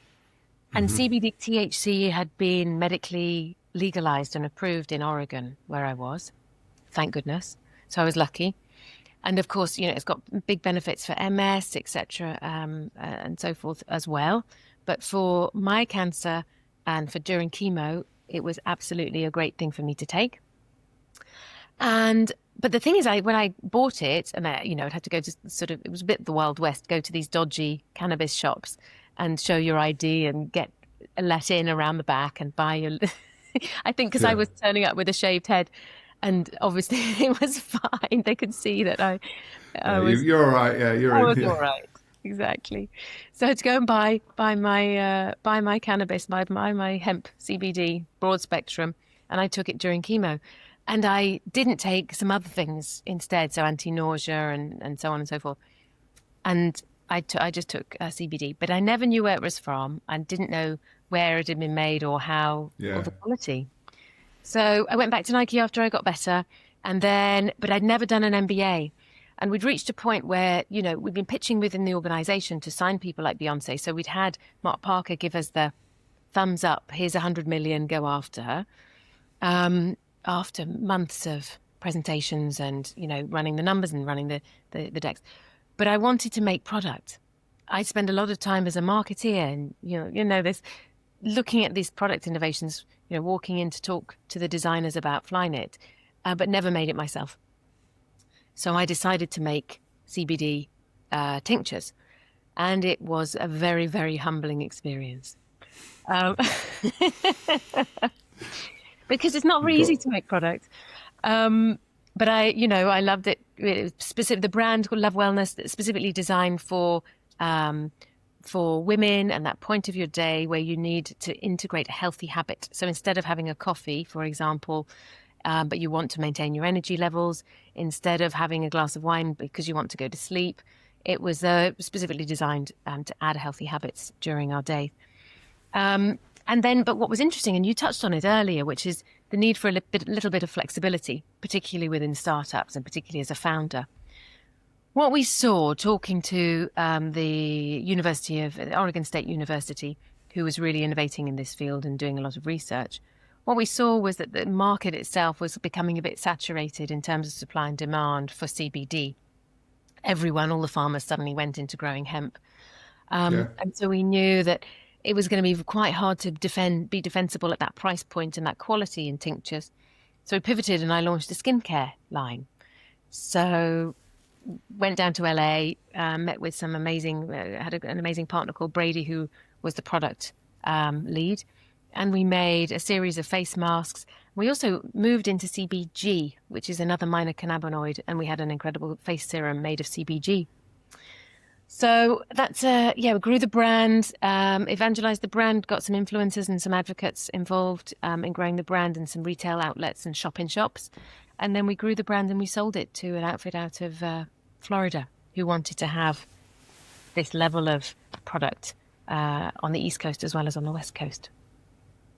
And CBD THC had been medically legalized and approved in Oregon, where I was. Thank goodness. So I was lucky. And of course, it's got big benefits for MS, etc., and so forth as well. But for my cancer and for during chemo, it was absolutely a great thing for me to take. But the thing is, when I bought it, and I'd have to go to it was a bit the Wild West, go to these dodgy cannabis shops and show your ID and get let in around the back and buy your. I think because I was turning up with a shaved head, and obviously it was fine. They could see that I was. You're all right. Yeah, I was all right. Exactly. So I had to go and buy my cannabis, buy my hemp CBD broad spectrum, and I took it during chemo. And I didn't take some other things instead, so anti-nausea and so on and so forth. And I just took CBD, but I never knew where it was from. I didn't know where it had been made or how, or the quality. So I went back to Nike after I got better, but I'd never done an MBA. And we'd reached a point where, we'd been pitching within the organization to sign people like Beyonce. So we'd had Mark Parker give us the thumbs up, here's 100 million, go after her. After months of presentations and, running the numbers and running the decks. But I wanted to make product. I spend a lot of time as a marketeer and, this, looking at these product innovations, walking in to talk to the designers about Flyknit, but never made it myself. So I decided to make CBD tinctures. And it was a very, very humbling experience. Because it's not very easy to make product. But I loved it. The brand called Love Wellness, that's specifically designed for women and that point of your day where you need to integrate a healthy habit. So instead of having a coffee, for example, but you want to maintain your energy levels, instead of having a glass of wine because you want to go to sleep, it was specifically designed to add healthy habits during our day. But what was interesting, and you touched on it earlier, which is the need for a little bit of flexibility, particularly within startups and particularly as a founder. What we saw talking to the Oregon State University, who was really innovating in this field and doing a lot of research, what we saw was that the market itself was becoming a bit saturated in terms of supply and demand for CBD. All the farmers suddenly went into growing hemp. And so we knew that it was going to be quite hard to be defensible at that price point and that quality in tinctures. So we pivoted and I launched a skincare line. So went down to LA, met with some had an amazing partner called Brady, who was the product lead. And we made a series of face masks. We also moved into CBG, which is another minor cannabinoid. And we had an incredible face serum made of CBG. So that's, we grew the brand, evangelized the brand, got some influencers and some advocates involved in growing the brand and some retail outlets and shop-in-shops. And then we grew the brand and we sold it to an outfit out of Florida who wanted to have this level of product on the East Coast as well as on the West Coast.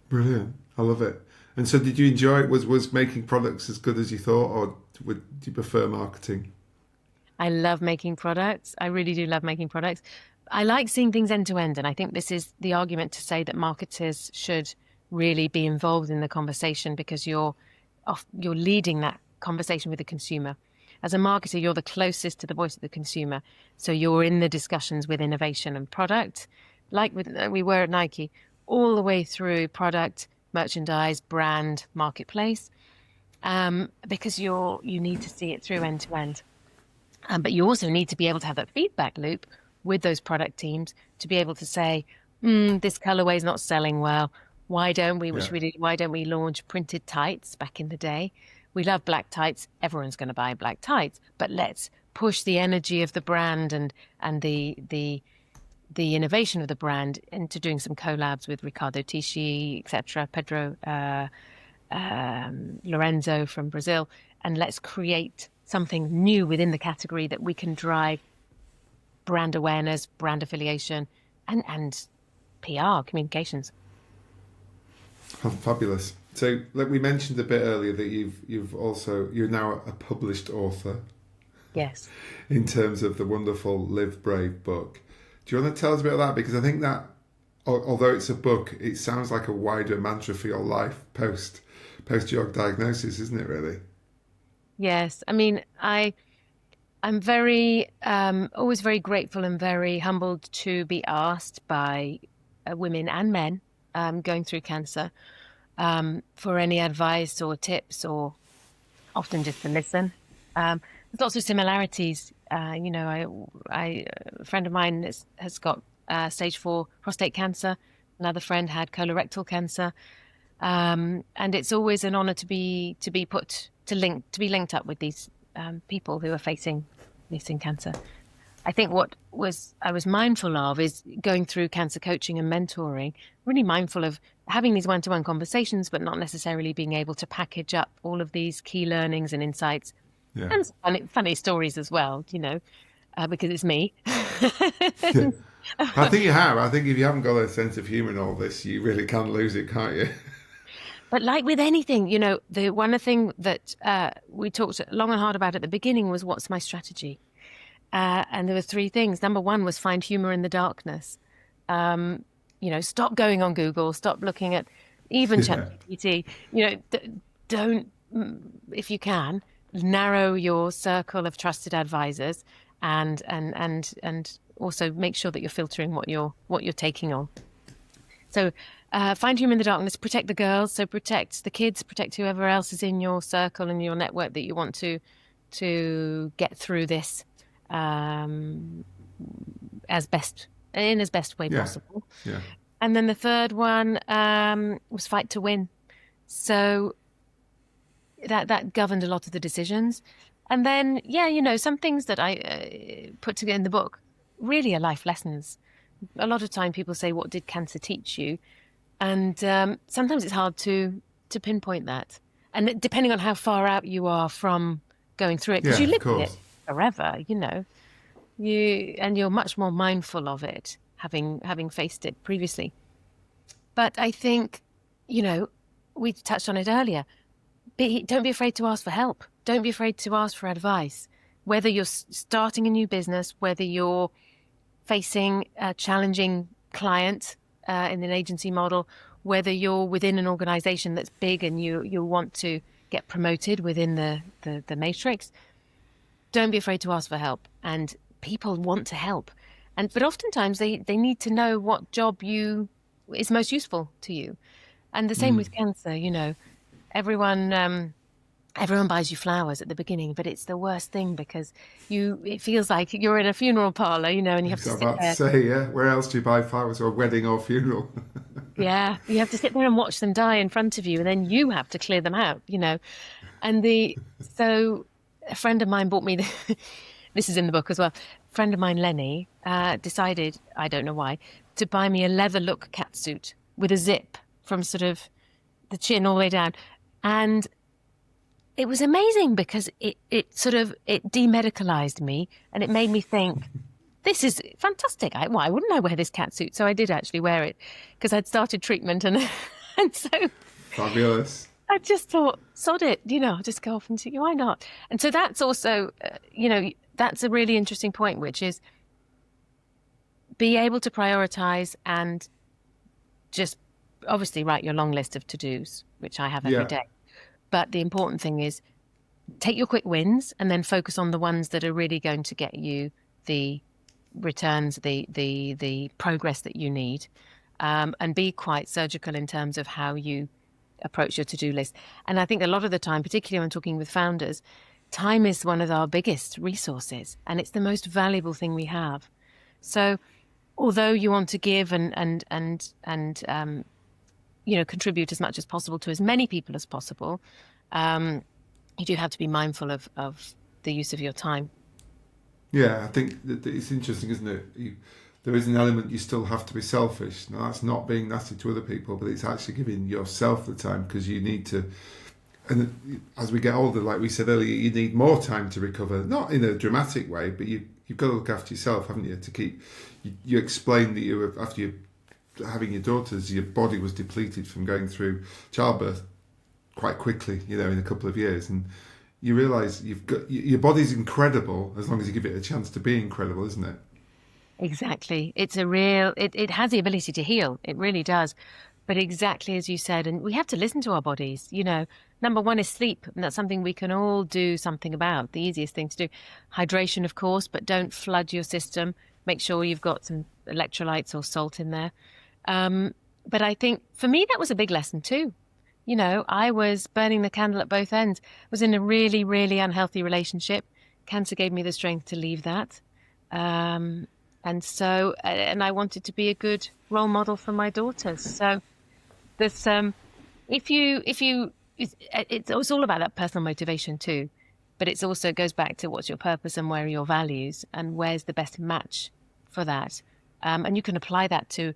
Brilliant. I love it. And so did you enjoy it? Was making products as good as you thought, or do you prefer marketing? I love making products. I really do love making products. I like seeing things end to end. And I think this is the argument to say that marketers should really be involved in the conversation because you're leading that conversation with the consumer. As a marketer, you're the closest to the voice of the consumer. So you're in the discussions with innovation and product, like we were at Nike, all the way through product, merchandise, brand, marketplace, because you need to see it through end to end. But you also need to be able to have that feedback loop with those product teams to be able to say, this colorway is not selling well. Why don't we, why don't we launch printed tights back in the day? We love black tights. Everyone's going to buy black tights, but let's push the energy of the brand and the innovation of the brand into doing some collabs with Ricardo Tisci, etc., Pedro Lorenzo from Brazil, and let's create something new within the category that we can drive brand awareness, brand affiliation, and PR communications. Fabulous. So, like we mentioned a bit earlier, that you're now a published author Yes. in terms of the wonderful Live Brave book. Do you want to tell us a bit about that? Because I think that, although it's a book, it sounds like a wider mantra for your life post your diagnosis, isn't it? Really? Yes. I mean, I'm very always very grateful and very humbled to be asked by women and men going through cancer for any advice or tips, or often just to listen. There's lots of similarities. A friend of mine has got stage 4 prostate cancer. Another friend had colorectal cancer, and it's always an honor to be linked up with these people who are facing cancer. I think I was mindful of is going through cancer coaching and mentoring, really mindful of having these one-to-one conversations, but not necessarily being able to package up all of these key learnings and insights, and funny stories as well, because it's me. Yeah. I think you have. I think if you haven't got a sense of humour in all this, you really can lose it, can't you? But like with anything, the one thing that we talked long and hard about at the beginning was, what's my strategy? And there were 3 things. Number 1 was find humor in the darkness. Stop going on Google, stop looking at even ChatGPT. Don't, if you can, narrow your circle of trusted advisors, and also make sure that you're filtering what you're taking on. So find humor in the darkness, protect the girls, so protect the kids, protect whoever else is in your circle and your network that you want to get through this as best way possible. Yeah. And then the third one was fight to win. So that governed a lot of the decisions. And then, some things that I put together in the book really are life lessons. A lot of time people say, what did cancer teach you? And sometimes it's hard to pinpoint that. And depending on how far out you are from going through it, because you live with it forever, you're much more mindful of it, having faced it previously. But I think, we touched on it earlier. Don't be afraid to ask for help. Don't be afraid to ask for advice. Whether you're starting a new business, whether you're facing a challenging client in an agency model, whether you're within an organization that's big and you want to get promoted within the matrix, don't be afraid to ask for help. And people want to help. But oftentimes they need to know what job is most useful to you. And the same with cancer, everyone buys you flowers at the beginning, but it's the worst thing because it feels like you're in a funeral parlor, and you have to sit there. Say, where else do you buy flowers, or a wedding or funeral? Yeah, you have to sit there and watch them die in front of you, and then you have to clear them out, And so a friend of mine bought me this is in the book as well. A friend of mine, Lenny, decided, I don't know why, to buy me a leather look catsuit with a zip from sort of the chin all the way down. And it was amazing because it demedicalized me, and it made me think, this is fantastic. Why wouldn't I wear this catsuit? So I did actually wear it because I'd started treatment, and so fabulous. I just thought, sod it, just go off and see, why not? And so that's also, that's a really interesting point, which is be able to prioritize and just obviously write your long list of to-dos, which I have every day. But the important thing is take your quick wins and then focus on the ones that are really going to get you the returns, the progress that you need, and be quite surgical in terms of how you approach your to-do list. And I think a lot of the time, particularly when talking with founders, time is one of our biggest resources, and it's the most valuable thing we have. So although you want to give and contribute as much as possible to as many people as possible, you do have to be mindful of the use of your time. Yeah, I think that it's interesting, isn't it? There is an element you still have to be selfish. Now, that's not being nasty to other people, but it's actually giving yourself the time, because you need to. And as we get older, like we said earlier, you need more time to recover. Not in a dramatic way, but you've got to look after yourself, haven't you? To keep. You explained that you were, after having your daughters, your body was depleted from going through childbirth. quite quickly, in a couple of years, and you realise your body's incredible as long as you give it a chance to be incredible, isn't it? Exactly. It has the ability to heal. It really does. But exactly as you said, and we have to listen to our bodies. Number one is sleep, and that's something we can all do something about. The easiest thing to do. Hydration, of course, but don't flood your system. Make sure you've got some electrolytes or salt in there. But I think for me, that was a big lesson too. I was burning the candle at both ends. I was in a really, really unhealthy relationship. Cancer gave me the strength to leave that. And I wanted to be a good role model for my daughters. So this, it's all about that personal motivation too, but it's also goes back to what's your purpose and where are your values and where's the best match for that. And you can apply that to,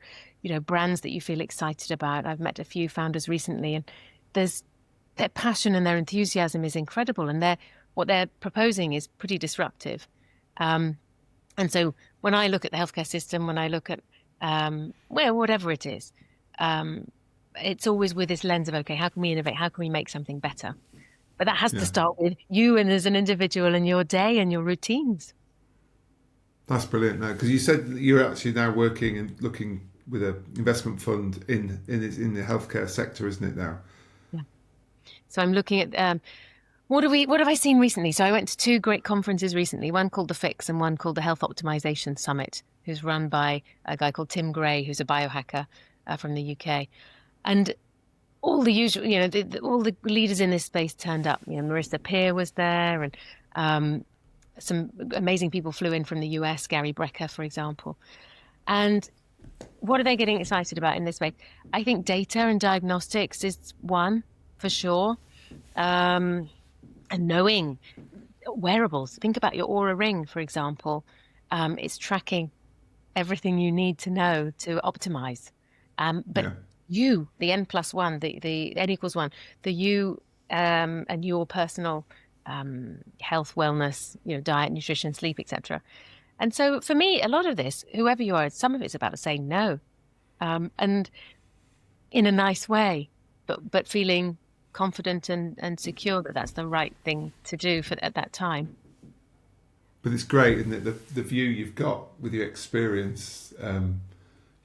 brands that you feel excited about. I've met a few founders recently, and their passion and their enthusiasm is incredible, and what they're proposing is pretty disruptive. And so when I look at the healthcare system, when I look at whatever it is, it's always with this lens of, okay, how can we innovate? How can we make something better? But that has to start with you and as an individual and your day and your routines. That's brilliant. Now, because you said that you're actually now working and looking with an investment fund in the healthcare sector, isn't it now? Yeah. So I'm looking at what have I seen recently? So I went to two great conferences recently, one called The Fix and one called the Health Optimization Summit, who's run by a guy called Tim Gray, who's a biohacker from the UK. And all the usual, all the leaders in this space turned up. Marissa Peer was there, and some amazing people flew in from the US, Gary Brecker, for example. And what are they getting excited about in this space? I think data and diagnostics is one, for sure. And knowing wearables. Think about your Aura Ring, for example. It's tracking everything you need to know to optimize. You, the N+1, the N=1, the you and your personal health, wellness, diet, nutrition, sleep, etc. And so for me, a lot of this, whoever you are, some of it's about saying no, and in a nice way, but feeling confident and secure that that's the right thing to do at that time. But it's great, isn't it? The view you've got with your experience,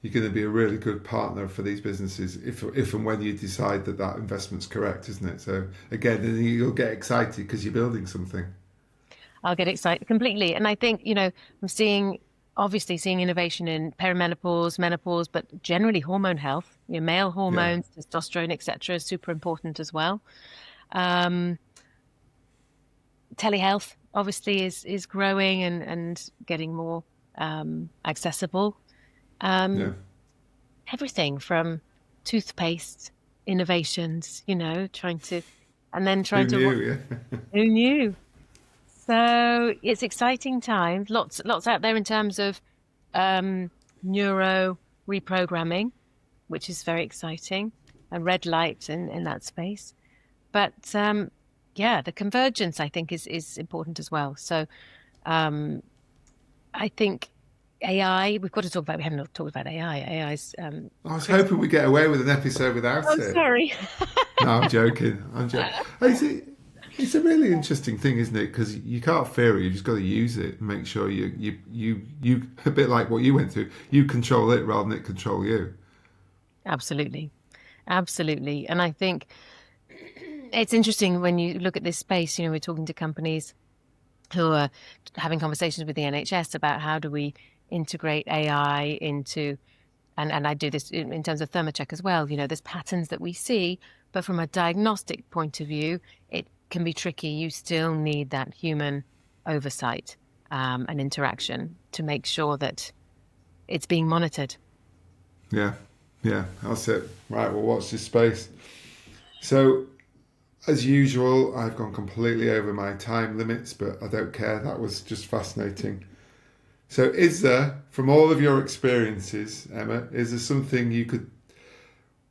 you're going to be a really good partner for these businesses if and when you decide that investment's correct, isn't it? So again, then you'll get excited because you're building something. I'll get excited completely. And I think, I'm obviously seeing innovation in perimenopause, menopause, but generally hormone health, male hormones, testosterone, etc., is super important as well. Telehealth obviously is growing and getting more accessible. Everything from toothpaste innovations, trying to who knew? So it's exciting times. Lots out there in terms of neuro reprogramming, which is very exciting, and red light in that space. But the convergence I think is important as well. So I think AI, we've got to talk about. We haven't talked about AI. AI's. I was hoping we'd get away with an episode without it. I'm sorry. No, I'm joking. It's a really interesting thing, isn't it? Because you can't fear it. You just got to use it and make sure you a bit like what you went through. You control it rather than it control you. Absolutely. And I think it's interesting when you look at this space. We're talking to companies who are having conversations with the NHS about how do we integrate AI into, and I do this in terms of Thermocheck as well. There's patterns that we see, but from a diagnostic point of view, it can be tricky. You still need that human oversight and interaction to make sure that it's being monitored. Yeah, that's it. Right, well, watch this space. So, as usual, I've gone completely over my time limits, but I don't care. That was just fascinating. So is there, from all of your experiences, Emma, is there something you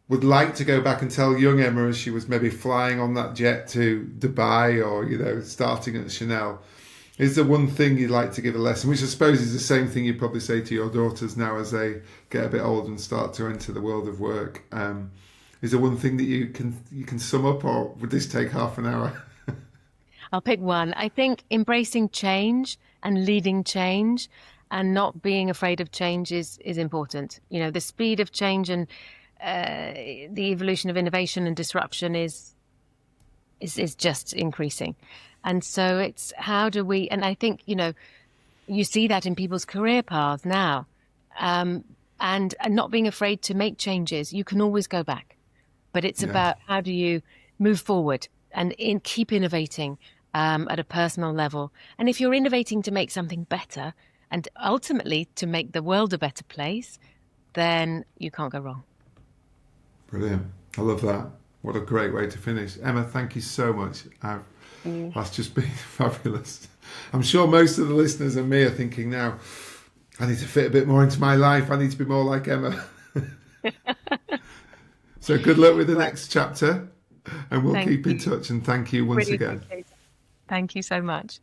would like to go back and tell young Emma as she was maybe flying on that jet to Dubai or, starting at Chanel? Is there one thing you'd like to give a lesson, which I suppose is the same thing you'd probably say to your daughters now as they get a bit older and start to enter the world of work? is there one thing that you can sum up, or would this take half an hour? I'll pick one. I think embracing change and leading change and not being afraid of change is important. You know, the speed of change and the evolution of innovation and disruption is just increasing. And so it's how do we, and I think, you know, you see that in people's career paths now, and not being afraid to make changes. You can always go back, but it's about how do you move forward and keep innovating at a personal level. And if you're innovating to make something better and ultimately to make the world a better place, then you can't go wrong. Brilliant. I love that. What a great way to finish. Emma, thank you so much. That's just been fabulous. I'm sure most of the listeners and me are thinking now, I need to fit a bit more into my life. I need to be more like Emma. So good luck with the next chapter, and we'll keep in touch. And thank you once again. Thank you so much.